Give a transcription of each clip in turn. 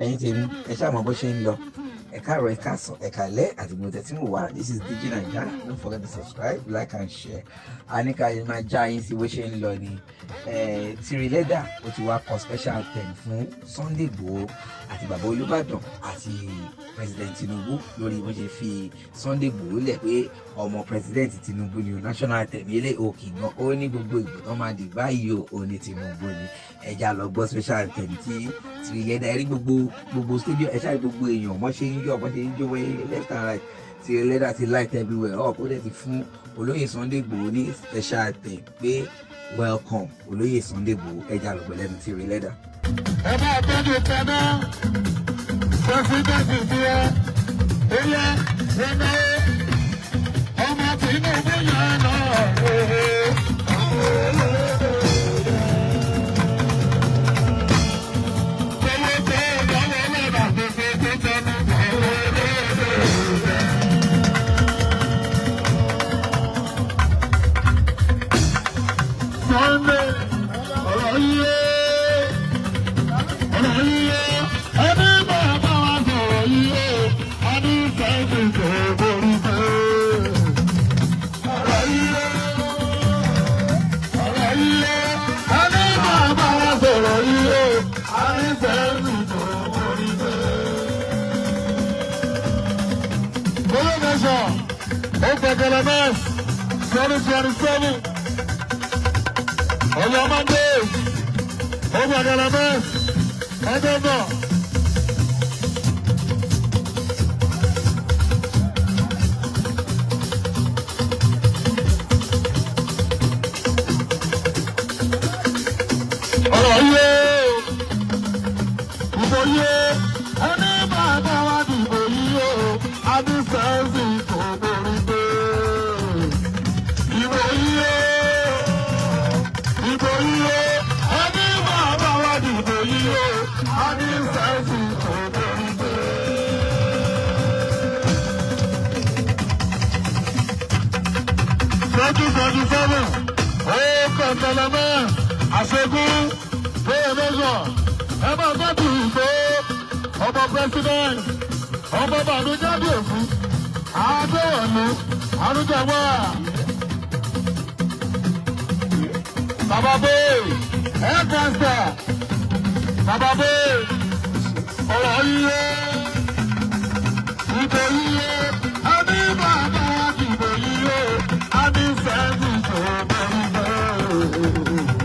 ẹ̀yin tèmi ẹ ṣáà mọ bó ṣe ń lọ ẹ káàárọ̀ ẹ káàsán ẹ káalẹ́ àti gbogbo tẹ̀sí mò wá. This is Digi Naija. Don't forget to subscribe, like and share. Àníkà yìí máa já yín sí bó ṣe ń lọ ni. Tìrìlẹ́dà ó ti wá kọ special ten fún Sunday Igboho àti bàbá Olúbàdàn àti President Tinubu lórí bó ṣe fi Sunday Igboho lẹ̀ pé ọmọ President Tinubu ni o. National anthem ilé òkè gan ó ní gbogbo ìbò tó máa dì báyìí ó ní Tinubu ni. Ẹja lọ gbọ́ special ten tí Tìrìlẹ́dà rí gbogbo stadium ẹ ṣáà gbogbo èèyàn bó ṣe ń yọ̀ bó ṣe ń jó wẹ́ left and right. Tìrìlẹ́dà ti light everywhere up ó dẹ̀ ti fún olóyè Sunday Igboho ní special ten pé welcome olóyè Sunday Igboho. Ẹja lọ gbọ́ lẹ́nu Tìrìlẹ́dà. ẹ bá tọ́jú tẹ́ná pẹ́sidẹ́ntì tí ẹ ilé iná ọmọ Tinubu yẹn náà. Galamas 2027 on your Monday over Galamas and over. Àṣegún bẹ́ẹ̀ lọ́sọ̀ ẹ máa gbọ́dọ̀ ìgbó ọmọ president ọmọ bàbá jáde òfin àádọ́ọ̀nù àrùjọwọ́ bàbá bẹ́ẹ̀ ẹ̀ kọ́ńtà bàbá bẹ́ẹ̀ ọ̀rọ̀ yíyé ìbò yíyé ẹni bàbá ìbò yíyé ẹni sẹ́yìn tó bẹ̀rù bẹ́ẹ̀.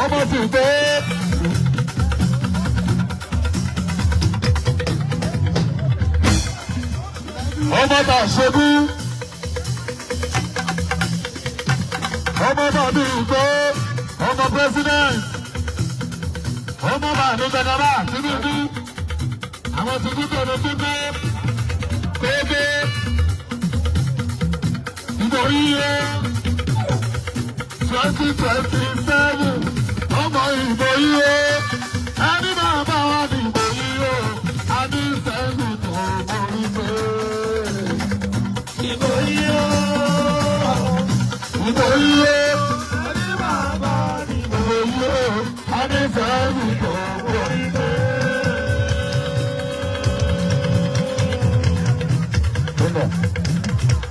Ọmọ sì gbé ọmọ bá ṣegún ọmọ bá bí ìgbó ọmọ president ọmọ bá ní gbẹdọ̀rà Tinubu àwọn Tinubu tó ní kébé ìbò yíyé 2027 ọmọ ìbò yíyé ẹni máa bá wà ní ìbò yíyé ẹni sẹ́yìn tó borí pé ìbò yíyé ẹni máa bá ní ìbò yíyé ẹni sẹ́yìn tó borí pé.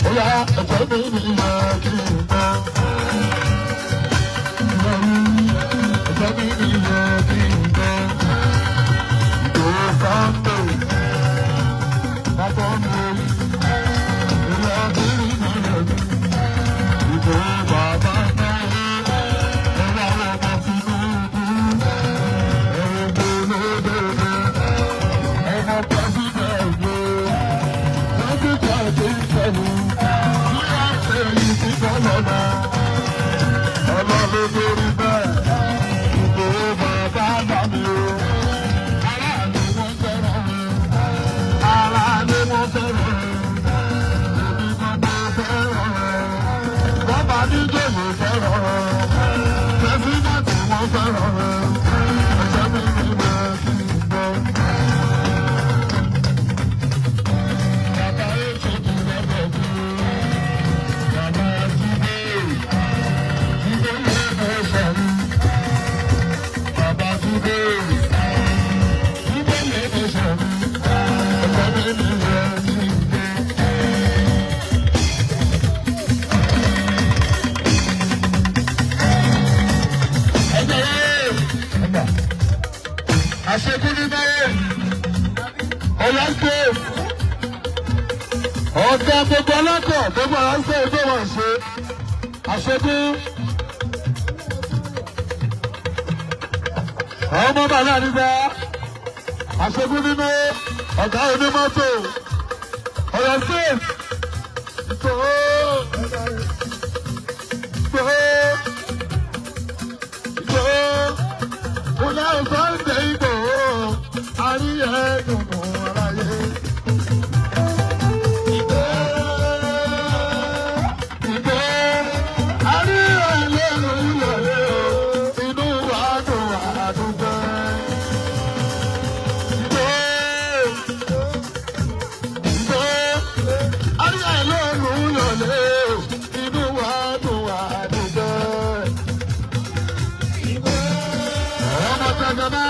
Ó yá ẹ̀jẹ̀ mi ní ìyá kí n bá. President, Ọ̀yọ́ State. Ọ̀gá gbogbo ọlọ́kọ̀ gbogbo Ọ̀yọ́ State tó wọ́n ṣe. Àṣekú. Ọmọ bàbá nígbà. Àṣekú nínú ọ̀gá onímọ́tò. Ọ̀yọ́ State. Ìṣòro. Ọ̀nà Sunday Igboho, àríyá dùnú aráyé. Àríyá lẹ́nu ìlọ̀lẹ́ o, inú wa dùn àdúgbò. Àríyá lẹ́nu ìlọ̀lẹ́ o, inú wa dùn àdúgbò. Jagaba.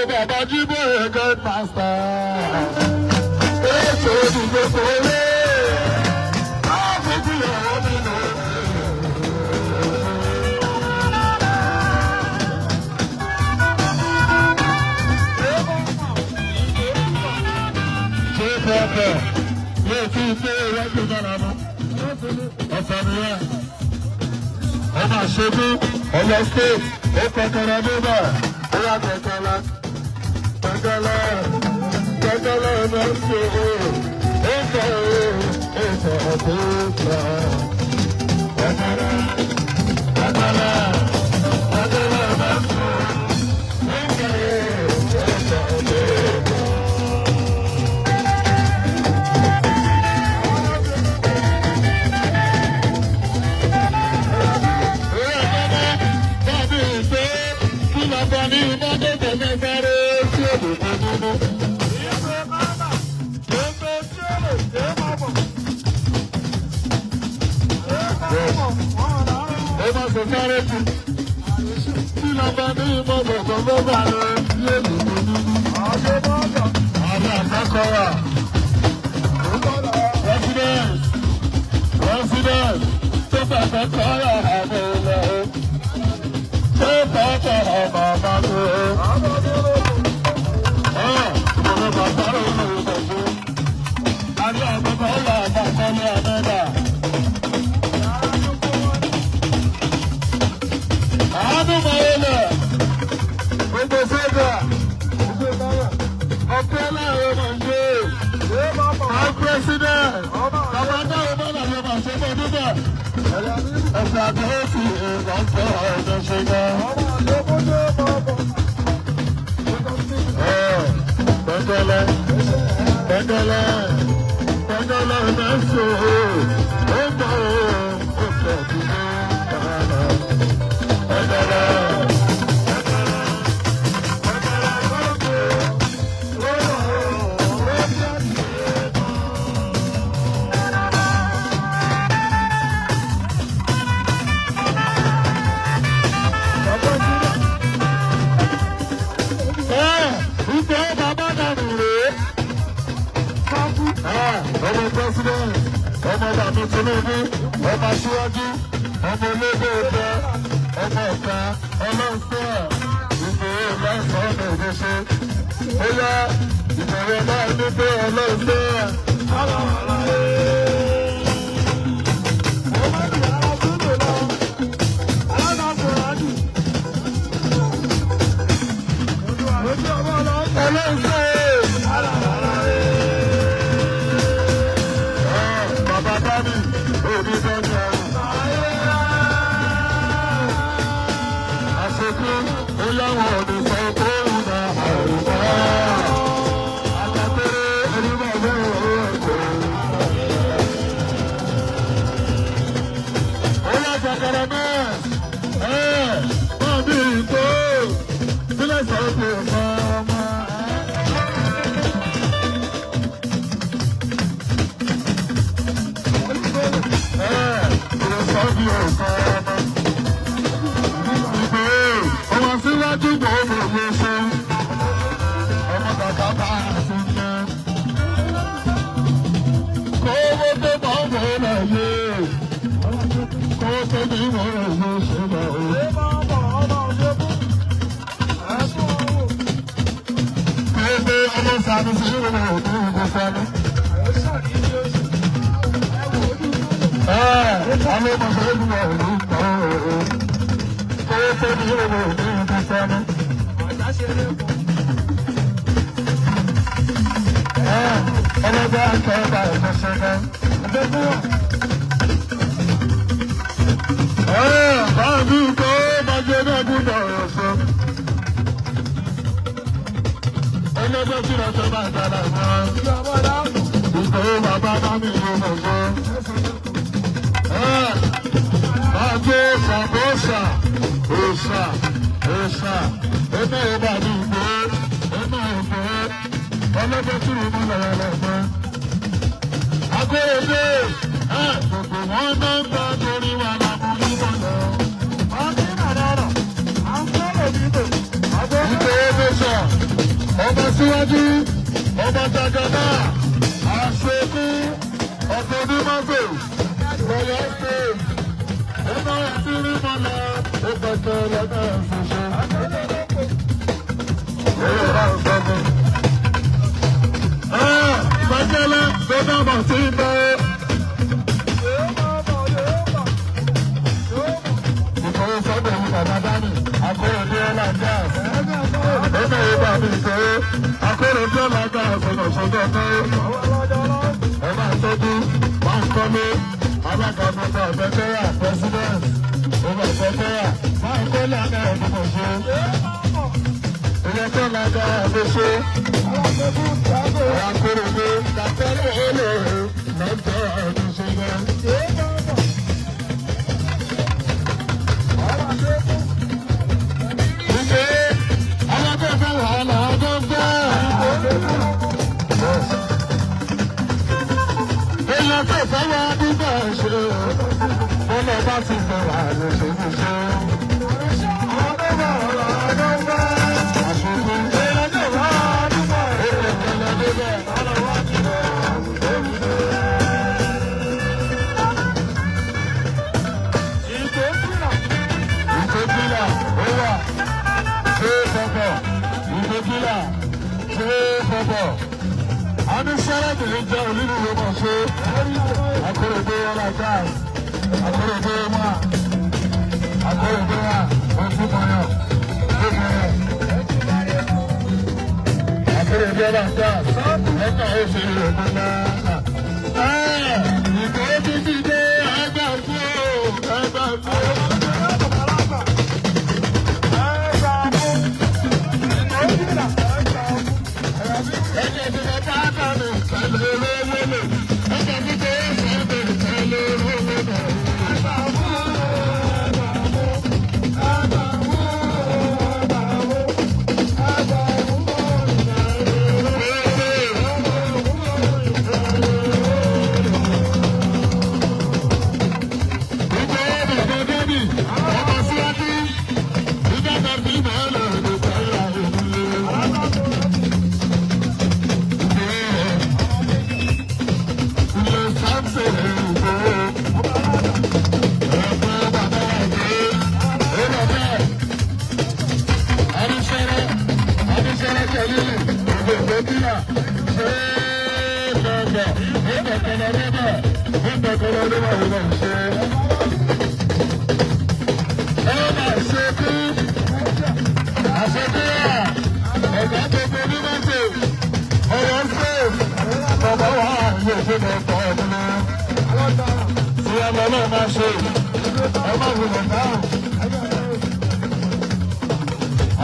Baba Jibo God Master. Ètò ìdìbò kọ́lé. Àbùkù yàrá mi nù. Ṣé pẹ́pẹ́? Yóò fi ṣe ìwádìí dára mọ́. Ọ̀sán ni wá. Ẹ máa ṣe bí Ọ̀yọ́ State. Ó kọ̀kọ̀rọ̀ nígbà. Ó yà kẹ̀kẹ́lá. Kẹ̀kẹ́lá. Kẹ̀kẹ́lá ló ń ṣe o. Ó sọ o. Ó sọ ọ̀tún ìgbà. Kẹ̀kẹ́lá. Kẹ̀kẹ́lá. Kẹ̀kẹ́lá ló ń ṣe o. Ó sọ o. Ó sọ ọ̀tún ìgbà. kó tó ní ìmọ̀ràn ló ṣe bá o. Gbogbo ọmọ sàbí sí ìrìnà òkú ìgbò sáré. Àwọn ọmọ sọ̀rọ̀ ìgbìmọ̀ òní ìgbà òòrùn. Kó tó ní ìrìnà òkú ìgbò sáré. Ọlọ́gbà akẹ́kọ̀ọ́ ẹ̀kọ́ ṣẹ́gbẹ́. Báàbí kó bàjẹ́ náà gbúdọ̀ ọ̀rọ̀ sọ. Ẹlẹ́gbẹ́ tí wọ́n sọ bá dára mọ́. Ìkòwé bàbá bá mi ló mọ̀ sọ. Bàjẹ́ sàbọ̀sà, òòsà, ẹ̀mẹ́ ìbá mi gbé, ẹ̀mẹ́ ìgbé. Ọlọ́gbẹ́ tí wọ́n mú lọ́wọ́ lọ́gbẹ́. Agbóyèdè, gbogbo wọn náà ń bá torí wa lábọ́ níbọn lọ. Ìgbéyé mẹ́sà, ọba síwájú, ọba jagaba, àṣekú, ọ̀pọ̀ onímọ̀tò, lọ́yọ̀ ṣe, ọba ìṣírí mọ́lá, ó pẹ̀tẹ́ lọ́dọ̀ ìṣẹ̀ṣẹ̀. Bàjẹ́lẹ̀ tó dábọ̀ sí ibẹ̀. Ìkòwé sọ́dọ̀ ní bàbá Dání, Akóredé ọ̀la gas. Ẹ̀mẹ̀ ìgbà mi ìkòwé, Akóredé ọ̀la gas ọ̀nà ṣọ́jọ́ náà. Ẹ máa tọ́jú, máa ń kọ́lé, alága mọ́tò ọ̀gbẹ́kẹ́yà, president, ọmọ ọ̀gbẹ́kẹ́yà, máa ń kọ́lé àná ẹ̀dùnkọ̀ ṣe. Ìyẹ́kọ́ lága àgbéṣe. Akóredé, kàtẹ́lẹ̀ èlé, lọ́jọ́ àgbéṣe náà. Èèyàn tó fẹ́ wá nígbà ṣe bọ́lá bá ti bẹ̀rẹ̀ àlùṣe. Adúsẹ́rẹ́ kìí jẹ́ olúwo mọ̀ ṣe. Akóredé ọlá gáàsì, Akóredé wà, Akóredé wà, Ojúmọ̀yọ̀, Ojúmọ̀yọ̀. Akóredé ọlá gáàsì, ẹ̀ka oṣù Yorùbá náà. Ìkòwé ti ti dé ẹgbẹ́ fún ẹgbẹ́ fún.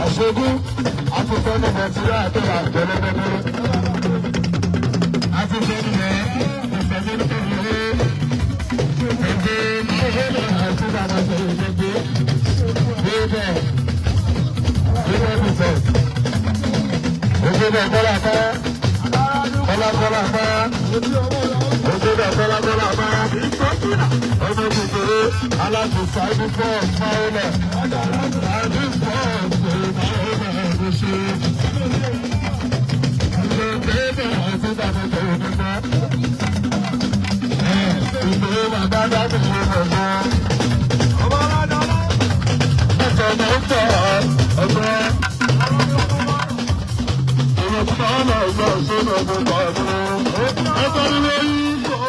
Àṣegún afẹ́fẹ́ Nàìjíríà tó wà jẹ́lẹ́gbẹ́gbẹ́. Afẹ́fẹ́ nílẹ̀ ìfẹ́lẹ́ nítorí ẹgbẹ́ ìfẹ́lẹ́ àti bàbá sọ̀rọ̀ ìgbẹ́gbẹ́. Bíbẹ̀ bíbẹ̀ bíbẹ̀. Òṣèlú ọ̀gbọ́lá bá kọ́lákọ́lá bá òṣèlú ọ̀gbọ́lá bá ọmọ kékeré alágbèsè àdúgbò ọ̀pá-ọ̀lẹ̀ àdúgbò ọ̀pá-ọ̀lẹ̀ ṣe ilé bẹ́ẹ̀ àti bàbá tó ń bá. ìgbé bàbá dábì ṣe bọ̀bọ̀. Ọmọ aládọ́lá. Ẹ̀sẹ̀ ló ń tọ̀ ọ̀gbẹ́. Èrò tí wọ́n lọ gbọ́ sínú ọdún pàdé. Ẹ̀sẹ̀ ni wọ́n yí kọ́.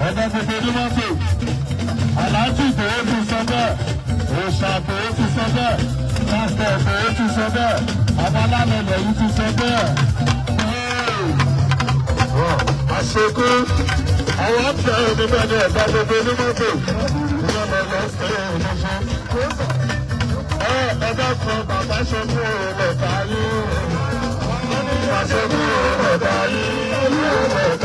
Ọ̀dọ́ gbogbo onímọ́tò, aláàjì ìgbòho ti sọ bẹ́ẹ̀, òòṣà ìgbòho ti sọ bẹ́ẹ̀, pásítọ̀ ìgbòho ti sọ bẹ́ẹ̀, abálàmọ̀lẹ̀ yìí ti sọ bẹ́ẹ̀. Àṣekú, àwọn ọ̀pẹ̀ onímọ̀lẹ̀ ẹ̀dá gbogbo onímọ́tò, ìyọ̀nà lọ́sẹ̀ ìmọ̀ṣẹ́. Ẹ̀dá kan bàbá ṣe fún ọ̀rọ̀ yìí. Ṣe fún ọ̀rọ̀ yìí.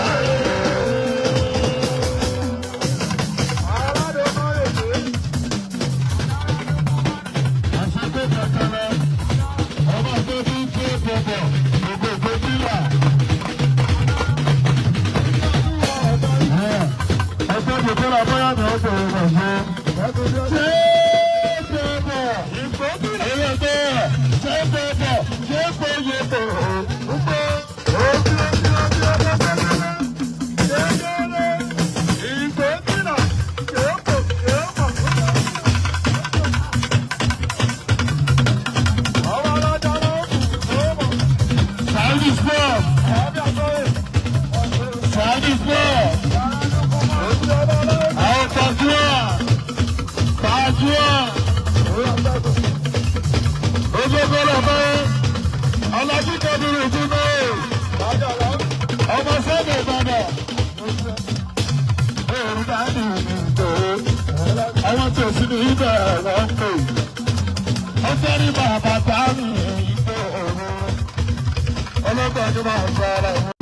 Àwọn tí ò sí ní ibẹ̀ wọ́n pè. Ó fẹ́ rí bàbá tá mi ìgbò òru. Ọlọ́gbọ̀n tó máa ń sọ ara wọn.